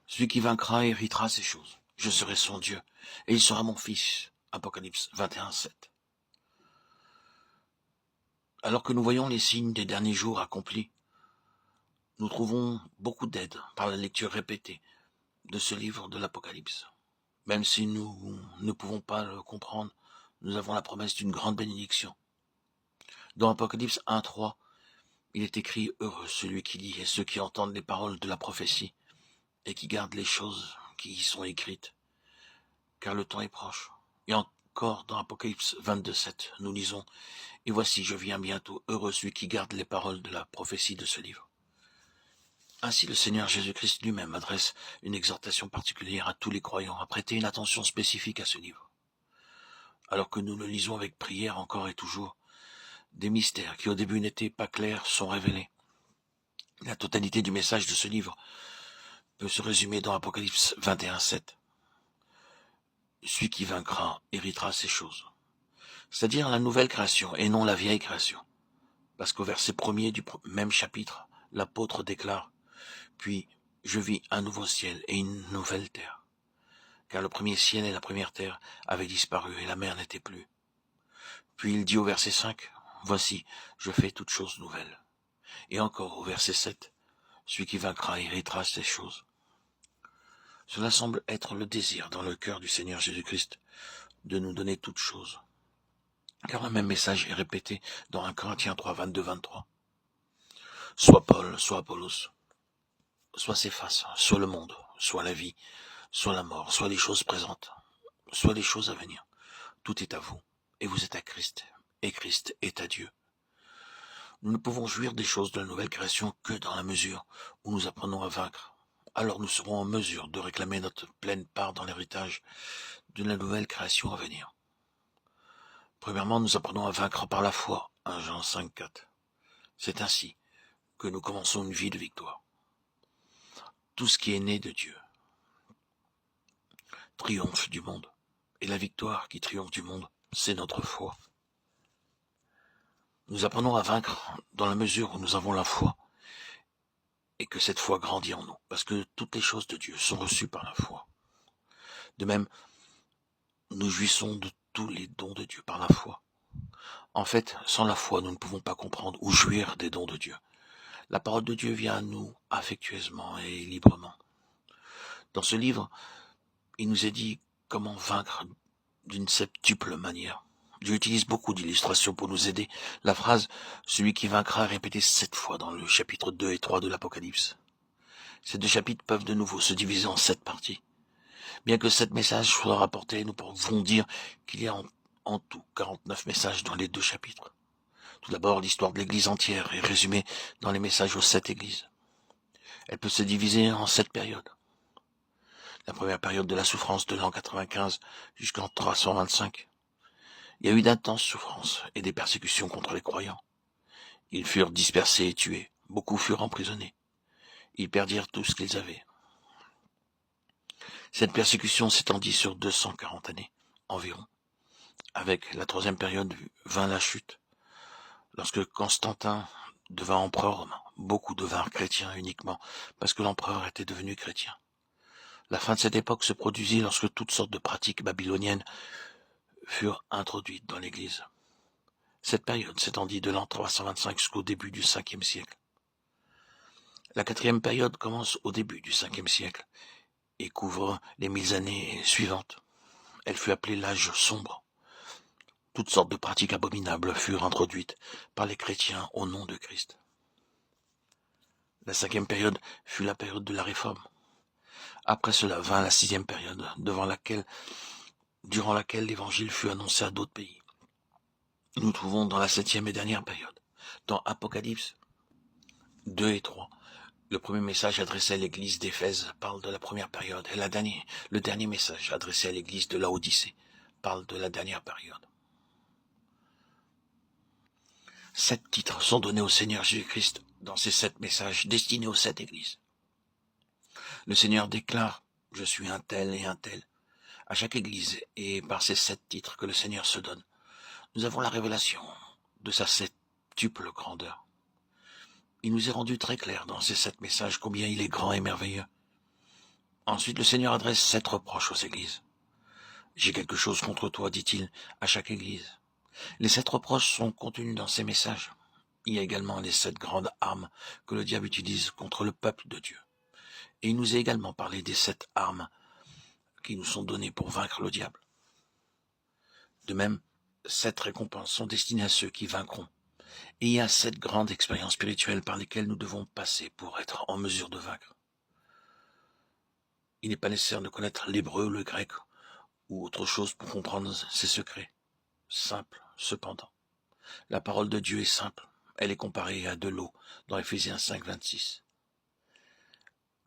Celui qui vaincra héritera ces choses. Je serai son Dieu, et il sera mon fils. Apocalypse 21:7. Alors que nous voyons les signes des derniers jours accomplis, nous trouvons beaucoup d'aide par la lecture répétée de ce livre de l'Apocalypse. Même si nous ne pouvons pas le comprendre, nous avons la promesse d'une grande bénédiction. Dans Apocalypse 1:3, il est écrit « Heureux celui qui lit et ceux qui entendent les paroles de la prophétie et qui gardent les choses qui y sont écrites, car le temps est proche. » Et encore dans Apocalypse 22:7, nous lisons « Et voici, je viens bientôt, heureux celui qui garde les paroles de la prophétie de ce livre. » Ainsi le Seigneur Jésus-Christ lui-même adresse une exhortation particulière à tous les croyants à prêter une attention spécifique à ce livre. Alors que nous le lisons avec prière encore et toujours, des mystères qui au début n'étaient pas clairs sont révélés. La totalité du message de ce livre peut se résumer dans Apocalypse 21:7. Celui qui vaincra héritera ces choses. C'est-à-dire la nouvelle création et non la vieille création. Parce qu'au verset 1er du même chapitre, l'apôtre déclare « Puis je vis un nouveau ciel et une nouvelle terre. Car le premier ciel et la première terre avaient disparu et la mer n'était plus. » Puis il dit au verset 5 « Voici, je fais toutes choses nouvelles. » Et encore au verset 7 « Celui qui vaincra héritera ces choses. » Cela semble être le désir dans le cœur du Seigneur Jésus-Christ de nous donner toutes choses. Car le même message est répété dans 1 Corinthiens 3, 22-23. Soit Paul, soit Apollos, soit Céphas, soit le monde, soit la vie, soit la mort, soit les choses présentes, soit les choses à venir. Tout est à vous, et vous êtes à Christ, et Christ est à Dieu. Nous ne pouvons jouir des choses de la nouvelle création que dans la mesure où nous apprenons à vaincre. Alors nous serons en mesure de réclamer notre pleine part dans l'héritage de la nouvelle création à venir. Premièrement, nous apprenons à vaincre par la foi, 1 Jean 5,4. C'est ainsi que nous commençons une vie de victoire. Tout ce qui est né de Dieu triomphe du monde. Et la victoire qui triomphe du monde, c'est notre foi. Nous apprenons à vaincre dans la mesure où nous avons la foi et que cette foi grandit en nous, parce que toutes les choses de Dieu sont reçues par la foi. De même, nous jouissons de tous les dons de Dieu par la foi. En fait, sans la foi, nous ne pouvons pas comprendre ou jouir des dons de Dieu. La parole de Dieu vient à nous affectueusement et librement. Dans ce livre, il nous est dit comment vaincre d'une septuple manière. Dieu utilise beaucoup d'illustrations pour nous aider. La phrase « celui qui vaincra » est répétée 7 fois dans le chapitre 2 et 3 de l'Apocalypse. Ces 2 chapitres peuvent de nouveau se diviser en 7 parties. Bien que 7 messages soient rapportés, nous pouvons dire qu'il y a en tout 49 messages dans les 2 chapitres. Tout d'abord, l'histoire de l'Église entière est résumée dans les messages aux 7 églises. Elle peut se diviser en 7 périodes. La première période de la souffrance de l'an 95 jusqu'en 325. Il y a eu d'intenses souffrances et des persécutions contre les croyants. Ils furent dispersés et tués. Beaucoup furent emprisonnés. Ils perdirent tout ce qu'ils avaient. Cette persécution s'étendit sur 240 années environ. Avec la troisième période vint la chute. Lorsque Constantin devint empereur, beaucoup devinrent chrétiens uniquement parce que l'empereur était devenu chrétien. La fin de cette époque se produisit lorsque toutes sortes de pratiques babyloniennes furent introduites dans l'Église. Cette période s'étendit de l'an 325 jusqu'au début du 5e siècle. La quatrième période commence au début du 5e siècle et couvre les 1000 années suivantes. Elle fut appelée l'âge sombre. Toutes sortes de pratiques abominables furent introduites par les chrétiens au nom de Christ. La 5e période fut la période de la Réforme. Après cela vint la 6e période, durant laquelle l'Évangile fut annoncé à d'autres pays. Nous trouvons dans la 7e et dernière période, dans Apocalypse 2 et 3, le premier message adressé à l'église d'Éphèse parle de la première période, et le dernier message adressé à l'église de Laodicée parle de la dernière période. 7 titres sont donnés au Seigneur Jésus-Christ dans ces 7 messages destinés aux 7 églises. Le Seigneur déclare « Je suis un tel et un tel » à chaque église, et par ces 7 titres que le Seigneur se donne, nous avons la révélation de sa septuple grandeur. Il nous est rendu très clair dans ces 7 messages combien il est grand et merveilleux. Ensuite, le Seigneur adresse 7 reproches aux églises. J'ai quelque chose contre toi, dit-il à chaque église. Les 7 reproches sont contenus dans ces messages. Il y a également les 7 grandes armes que le diable utilise contre le peuple de Dieu. Et il nous a également parlé des 7 armes qui nous sont données pour vaincre le diable. De même, 7 récompenses sont destinées à ceux qui vaincront. Et il y a 7 grandes expériences spirituelles par lesquelles nous devons passer pour être en mesure de vaincre. Il n'est pas nécessaire de connaître l'hébreu, le grec ou autre chose pour comprendre ces secrets. Simple, cependant. La parole de Dieu est simple. Elle est comparée à de l'eau dans Éphésiens 5, 26.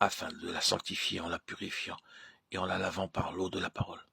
Afin de la sanctifier en la purifiant et en la lavant par l'eau de la parole.